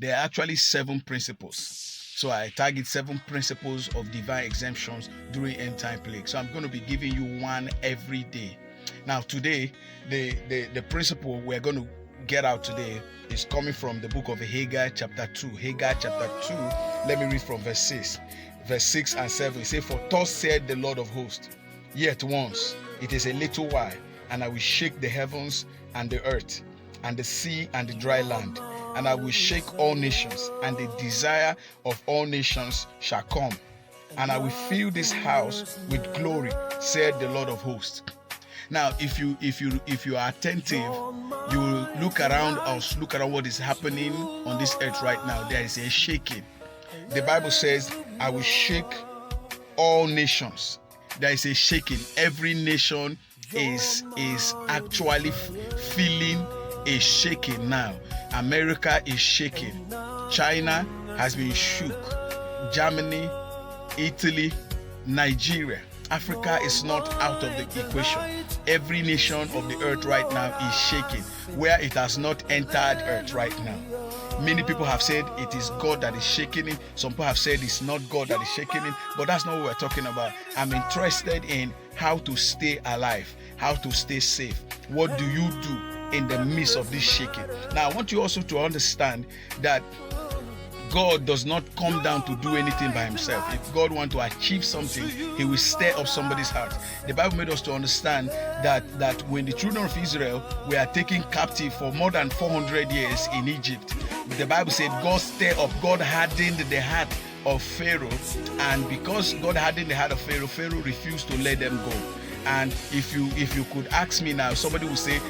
There are actually 7 principles. So I target 7 principles of divine exemptions during end time plague. So I'm going to be giving you one every day. Now today, the principle we're going to get out today is coming from the book of Haggai chapter 2. Haggai chapter 2, let me read from verse 6. Verse 6 and 7, it says, "For thus said the Lord of hosts, yet once, it is a little while, and I will shake the heavens and the earth, and the sea and the dry land, and I will shake all nations, and the desire of all nations shall come, and I will fill this house with glory, said the Lord of hosts." Now, if you are attentive, you will look around us, look around what is happening on this earth right now. There is a shaking. The Bible says, "I will shake all nations." There is a shaking. Every nation is actually feeling a shaking now. America is shaking. China has been shook. Germany, Italy, Nigeria. Africa is not out of the equation. Every nation of the earth right now is shaking, where it has not entered earth right now. Many people have said it is God that is shaking it. Some people have said it's not God that is shaking it, but that's not what we're talking about. I'm interested in how to stay alive, how to stay safe. What do you do in the midst of this shaking? Now, I want you also to understand that God does not come down to do anything by himself. If God wants to achieve something, he will stir up somebody's heart. The Bible made us to understand that when the children of Israel were taken captive for more than 400 years in Egypt, the Bible said God stirred up, God hardened the heart of Pharaoh, and because God hardened the heart of Pharaoh, Pharaoh refused to let them go. And if you could ask me now, somebody would say,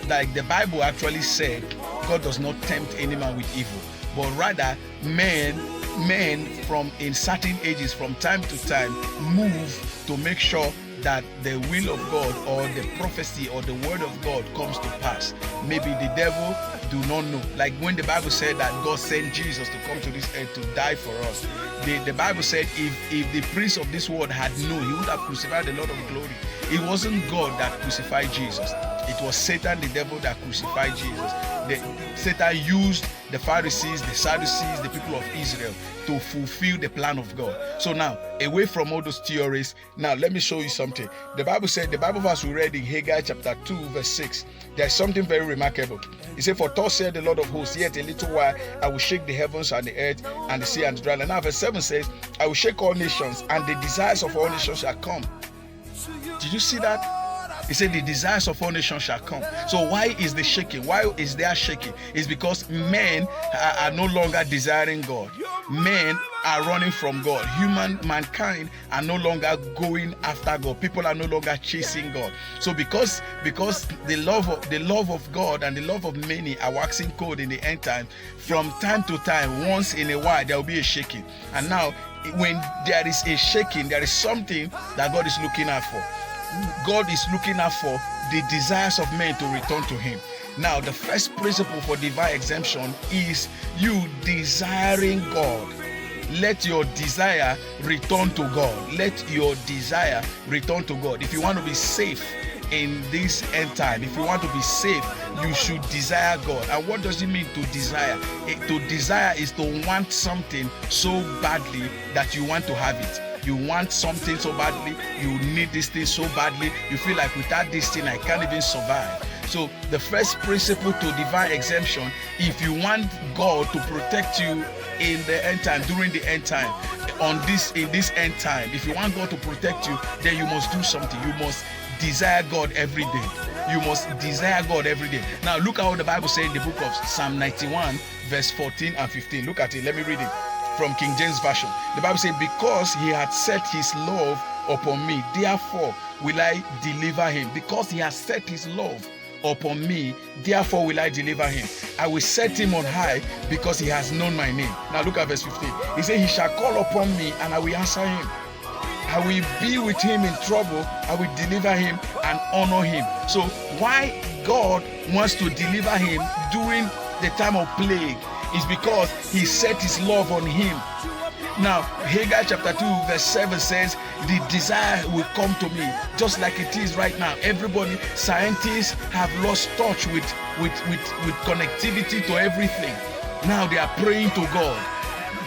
like the Bible actually said, God does not tempt any man with evil, but rather men from in certain ages, from time to time, move to make sure that the will of God or the prophecy or the word of God comes to pass. Maybe the devil do not know. Like when the Bible said that God sent Jesus to come to this earth to die for us. The Bible said if the prince of this world had known, he would have crucified the Lord of glory. It wasn't God that crucified Jesus. It was Satan, the devil, that crucified Jesus. Satan used the Pharisees, the Sadducees, the people of Israel to fulfill the plan of God. So now, away from all those theories, now let me show you something. The Bible said, the Bible verse we read in Haggai chapter 2 verse 6, there's something very remarkable. He said, "For thus said the Lord of hosts, yet a little while I will shake the heavens and the earth and the sea and the dry land." Now verse 7 says, "I will shake all nations, and the desires of all nations shall come." Did you see that? He said the desires of all nations shall come. So why is the shaking? Why is there shaking? It's because men are no longer desiring God. Men are running from God. Mankind are no longer going after God. People are no longer chasing God. So because the love of God and the love of many are waxing cold in the end time, from time to time, once in a while, there will be a shaking. And now, when there is a shaking, there is something that God is looking out for. God is looking out for the desires of men to return to him. Now, the first principle for divine exemption is you desiring God. Let your desire return to God. Let your desire return to God. If you want to be safe in this end time, if you want to be safe, you should desire God. And what does it mean to desire? To desire is to want something so badly that you want to have it. You want something so badly, you need this thing so badly, you feel like without this thing I can't even survive. So the first principle to divine exemption, if you want God to protect you in the end time, during the end time, in this end time, if you want God to protect you, then you must do something. You must desire God every day. You must desire God every day. Now look at what the Bible says in the book of Psalm 91 verse 14 and 15. Look at it. Let me read it from King James Version. The Bible says, "Because he had set his love upon me, therefore will I deliver him." Because he has set his love upon me, therefore will I deliver him. I will set him on high because he has known my name. Now look at verse 15. He said, "He shall call upon me and I will answer him. I will be with him in trouble. I will deliver him and honor him." So why God wants to deliver him during the time of plague is because he set his love on him. Now, Haggai chapter 2 verse 7 says, "The desire will come to me," just like it is right now. Everybody, scientists have lost touch with connectivity to everything. Now they are praying to God.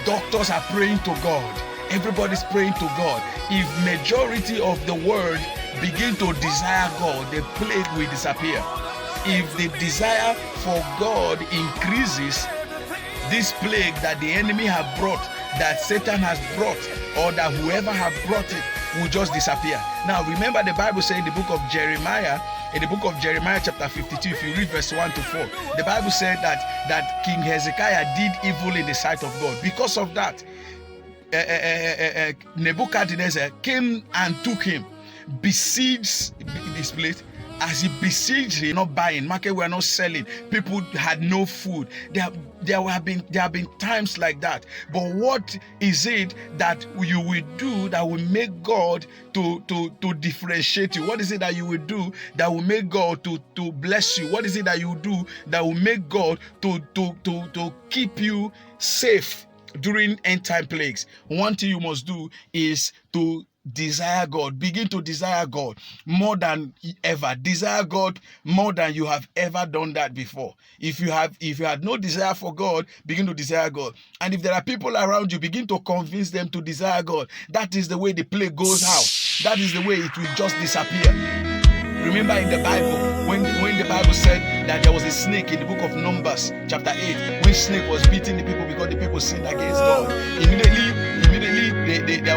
Doctors are praying to God. Everybody's praying to God. If majority of the world begin to desire God, the plague will disappear. If the desire for God increases, this plague that the enemy have brought, that Satan has brought, or that whoever have brought it will just disappear. Now remember, the Bible says in the book of Jeremiah, chapter 52, if you read verse 1 to 4, the Bible said that King Hezekiah did evil in the sight of God. Because of that, Nebuchadnezzar came and took him, besieged this place. As he besieged, he not buying, market were not selling, people had no food. There have been times like that. But what is it that you will do that will make God to differentiate you? What is it that you will do that will make God to bless you? What is it that you will do that will make God to keep you safe during end time plagues? One thing you must do is to desire God. Begin to desire God more than ever. Desire God more than you have ever done that before. If you had no desire for God, begin to desire God. And if there are people around you, begin to convince them to desire God. That is the way the plague goes out. That is the way it will just disappear. Remember in the Bible, when the Bible said that there was a snake in the book of Numbers, chapter 8, when snake was beating the people because the people sinned against God. Immediately the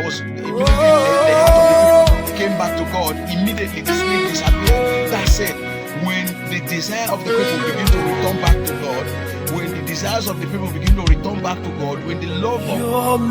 heart of the people came back to God. Immediately the snake disappeared. That's it. When the desire of the people begin to return back to God, when the desires of the people begin to return back to God, when the love of God